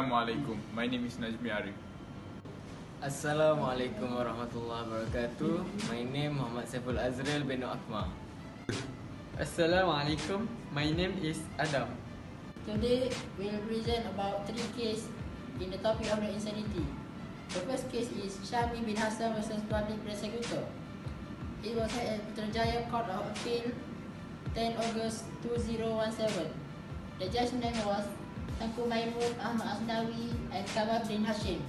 Assalamualaikum. My name is Najmi Arif. Assalamualaikum warahmatullahi wabarakatuh. My name Muhammad Saiful Azril bin Akmal. Assalamualaikum. My name is Adam. Today we'll present about 3 cases in the topic of the insanity. The first case is Syami bin Hassan vs Public Prosecutor. It was held at Putrajaya Court of Appeal 10 August 2017. The judge's name was Tengku Maimun Ahmad Asnawi and Kamal bin Hashim.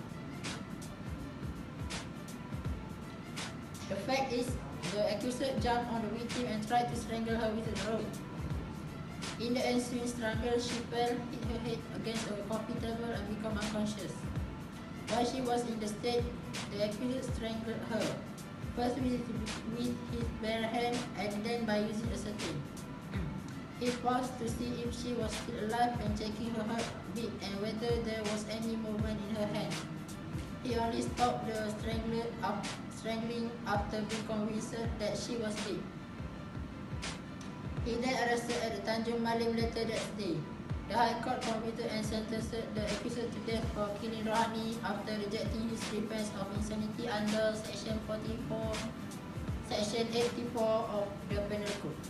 The fact is, the accused jumped on the victim and tried to strangle her with a rope. In the ensuing struggle, she fell, hit her head against a coffee table and became unconscious. While she was in the state, the accused strangled her, first with his bare hand and then by using a satin. He paused to see if she was still alive and checking her heartbeat and whether there was any movement in her hand. He only stopped the strangling after being convinced that she was dead. He then arrested at the Tanjung Malim later that day. The High Court convicted and sentenced the accused to death for killing Rohani after rejecting his defense of insanity under Section 84 of the Penal Code.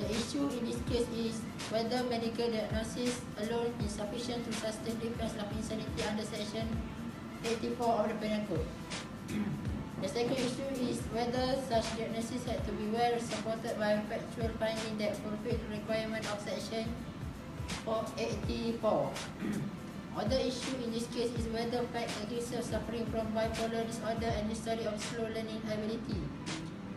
The issue in this case is whether medical diagnosis alone is sufficient to sustain defense of insanity under Section 84 of the Penal Code. The second issue is whether such diagnosis had to be well supported by factual finding that fulfilled the requirement of Section 484. Other issue in this case is whether fact accused suffering from bipolar disorder and history of slow learning ability,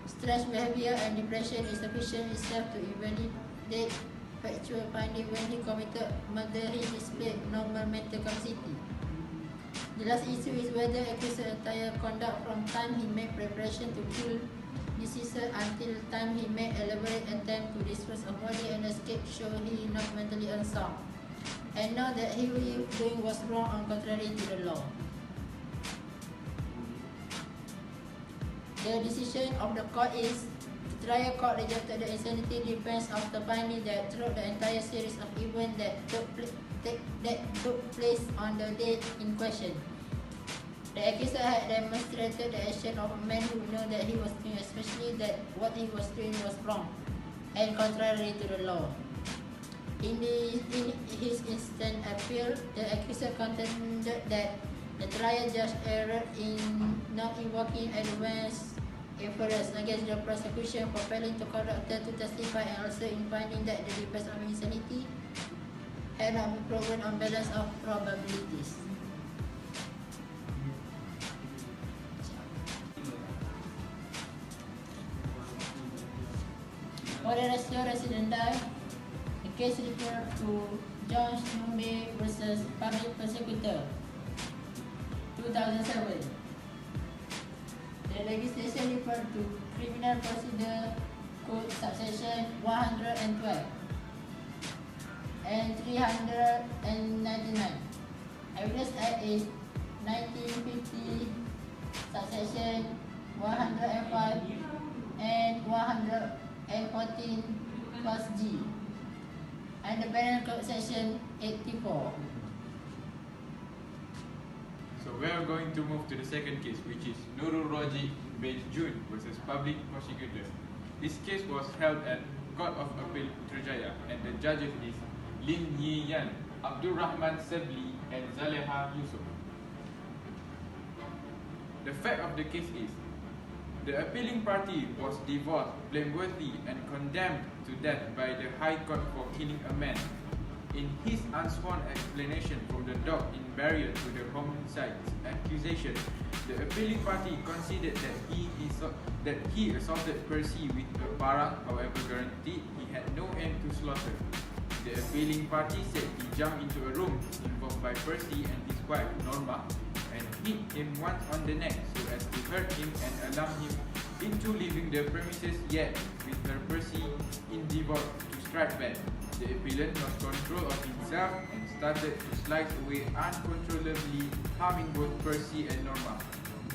stress behavior and depression is sufficient itself to invalidate factual finding when he committed murder. He displayed normal mental capacity. The last issue is whether accused's entire conduct from time he made preparation to kill deceased until time he made elaborate attempt to dispose of body and escape show he not mentally unsound and know that he doing was wrong and contrary to the law. The decision of the court is the trial court rejected the insanity defense after finding that throughout the entire series of events that took place on the date in question, the accused had demonstrated the action of a man who knew that he was doing, especially that what he was doing was wrong and contrary to the law. In his instant appeal, the accused contended that the trial judge erred in not invoking advance inference against the prosecution for failing to conduct her to testify and also in finding that the defense of insanity had not been proven on balance of probabilities. For the ratio residenda, the case referred to John Numbe versus Public Prosecutor, 2007. The legislation referred to Criminal Procedure Code subsection 112 and 399. Evidence Act is 1950 subsection 105 and 114 plus G and the Penal Code section 84. So we are going to move to the second case, which is Nurul Roji bin Jun versus Public Prosecutor. This case was held at Court of Appeal Putrajaya and the judges is Lin Yi Yan, Abdul Rahman Sebli and Zaleha Yusuf. The fact of the case is, the appealing party was divorced, blameworthy and condemned to death by the High Court for killing a man. In his unsworn explanation from the dog in barrier to the homicide accusation, the appealing party considered that he assaulted Percy with a parang, however guaranteed he had no aim to slaughter. The appealing party said he jumped into a room involved by Percy and his wife Norma and hit him once on the neck so as to hurt him and alarm him into leaving the premises, yet with her Percy endeavored to strike back. The appellant lost control of himself and started to slide away uncontrollably, harming both Percy and Norma.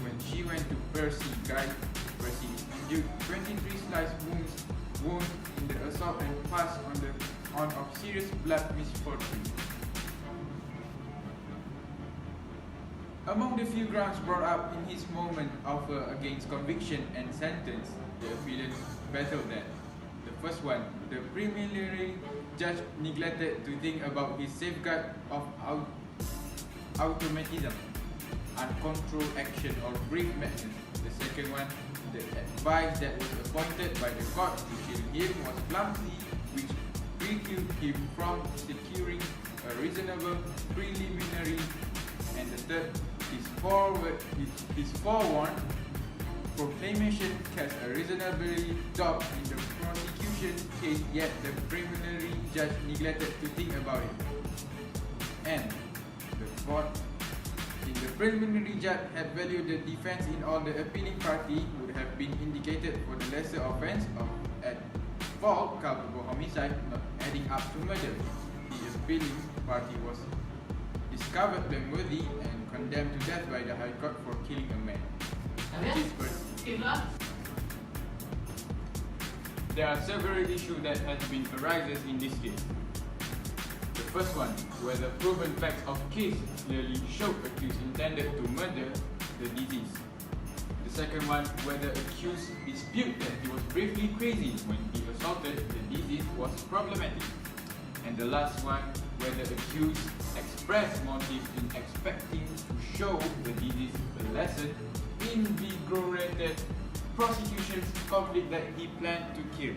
When she went to Percy, Percy endured 23 slice wounds in the assault and passed on of serious blood misfortune. Among the few grounds brought up in his moment offer against conviction and sentence, the appellant battled that. The first one, the preliminary judge neglected to think about his safeguard of automatism, uncontrolled action or brief madness. The second one, the advice that was appointed by the court to shield him was clumsy, which precluded him from securing a reasonable preliminary. And the third, his forewarned proclamation cast a reasonably doubt in the prosecution case, yet the preliminary judge neglected to think about it. And the fourth, if the preliminary judge had valued the defense in all, the appealing party would have been indicated for the lesser offense of at fault culpable homicide, not adding up to murder. The appealing party was discovered blameworthy and condemned to death by the High Court for killing a man. There are several issues that have been arises in this case. The first one, whether proven facts of case clearly show accused intended to murder the deceased. The second one, whether accused dispute that he was briefly crazy when he assaulted the deceased was problematic. And the last one, whether accused expressed motive in expecting to show the deceased a lesson invigorated prosecution's conflict that he planned to kill.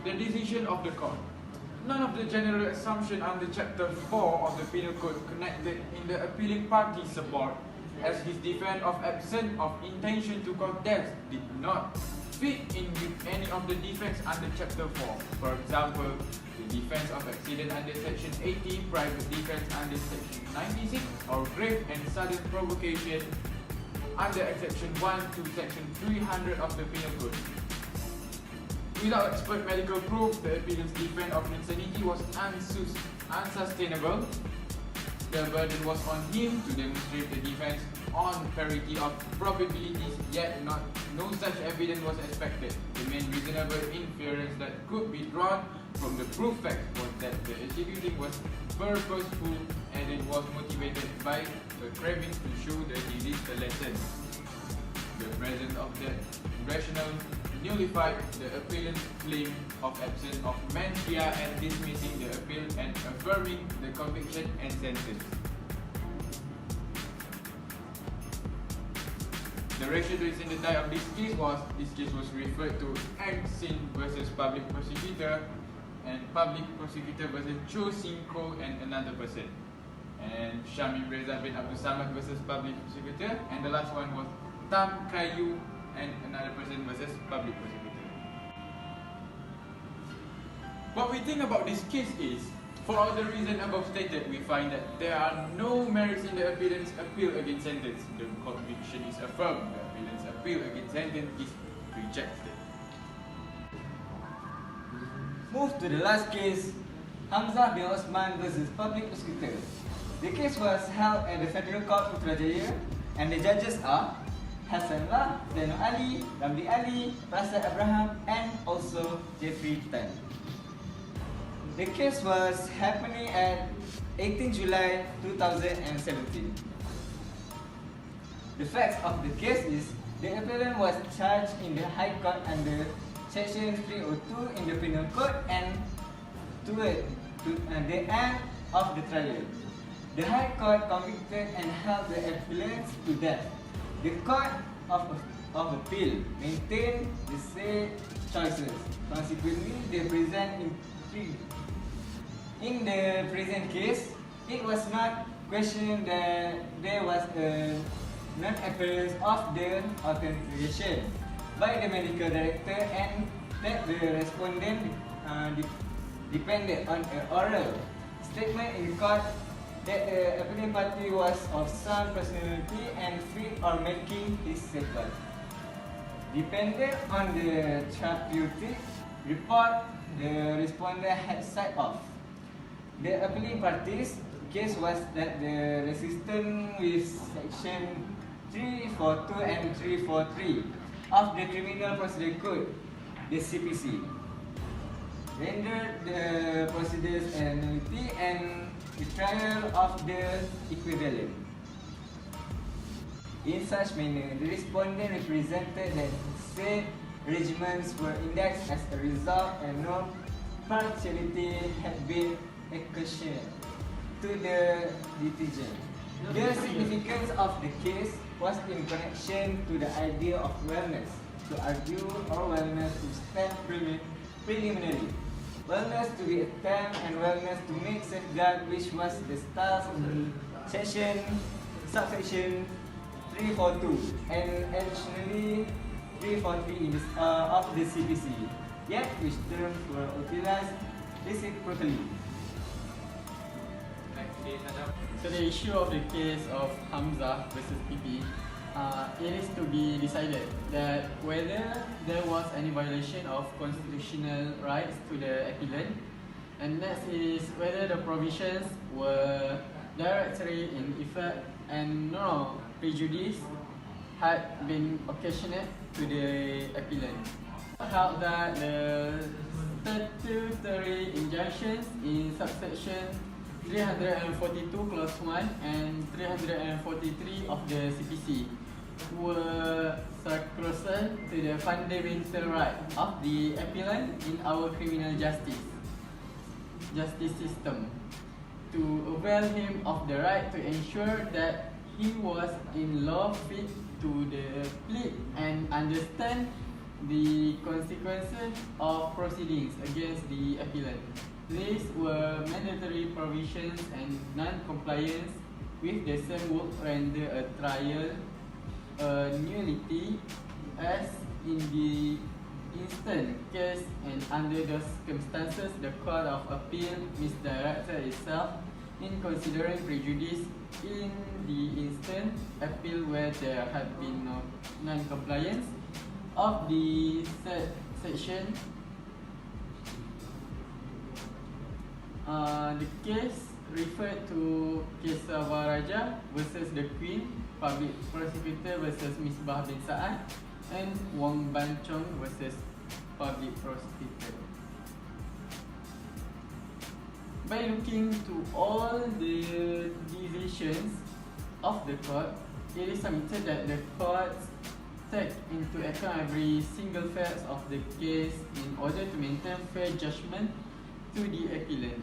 The decision of the court. None of the general assumption under Chapter 4 of the Penal Code connected in the appealing party's support, as his defense of absence of intention to cause death did not fit in with any of the defense under Chapter 4. For example, the defense of accident under Section 80, private defense under Section 96, or grave and sudden provocation under Exception 1 to Section 300 of the Penal Code. Without expert medical proof, the appellant's defense of insanity was unsustainable. The burden was on him to demonstrate the defense on parity of probabilities, yet no such evidence was expected. The main reasonable inference that could be drawn from the proof fact was that the executing was purposeful and it was motivated by a craving to show the deceased a lesson. The presence of that rationale nullified the appellant's claim of absence of mens rea and dismissing the appeal and affirming the conviction and sentence. The ratio to indicate of this case was referred to Sin versus public prosecutor and public prosecutor versus Cho Sin Ko and another person. And Shamim Reza bin Abdul Samad versus public prosecutor, and the last one was Tam Kayu and another person versus public prosecutor. What we think about this case is, for all the reasons above stated, we find that there are no merits in the appellant's appeal against sentence. The conviction is affirmed. The appellant's appeal against sentence is rejected. Move to the last case, Hamzah bin Osman versus public prosecutor. The case was held at the Federal Court Putrajaya, and the judges are Hassanullah, Zainul Ali, Ramli Ali, Prasad Abraham, and also Jeffrey Tan. The case was happening at 18 July 2017. The facts of the case is, the appellant was charged in the High Court under Section 302 in the Penal Code and toward the end of the trial. The High Court convicted and held the appellant to death. The Court of Appeal maintained the said choices. Consequently, they present intrigue. In the present case, it was not questioned that there was a non-appearance of the authentication by the medical director and that the respondent depended on an oral statement in court that the appellant party was of sound personality and fit for making his statement. Dependent on the therapeutic report the respondent had signed off. The appealing party's case was that the resistant with Section 342 and 343 of the Criminal Procedure Code, the CPC, rendered the procedures annullity and the trial of the equivalent. In such manner, the respondent represented that said regiments were indexed as a result and no partiality had been accustomed to the litigant. The significance of the case was in connection to the idea of wellness to argue or wellness to stand preliminary, wellness to be attempt and wellness to make safeguard, which was the style in subsection 342 and additionally 343 of the CPC, yet which terms were utilized reciprocally. So the issue of the case of Hamzah versus PP, it is to be decided that whether there was any violation of constitutional rights to the appellant, and next is whether the provisions were directly in effect and no prejudice had been occasioned to the appellant. Held that the statutory injunctions in subsection 342 clause 1 and 343 of the CPC were sacrosanct to the fundamental right of the appellant in our criminal justice system, to avail him of the right to ensure that he was in law fit to the plead and understand the consequences of proceedings against the appellant. These were mandatory provisions, and non-compliance with the same would render a trial a nullity, as in the instant case, and under those circumstances the Court of Appeal misdirected itself in considering prejudice in the instant appeal where there had been no non-compliance of the said section. The case referred to Kesavaraja versus the Queen, Public Prosecutor versus Misbah bin Saad, and Wong Ban Chong versus Public Prosecutor. By looking to all the decisions of the court, it is submitted that the court take into account every single fact of the case in order to maintain fair judgment to the appellant.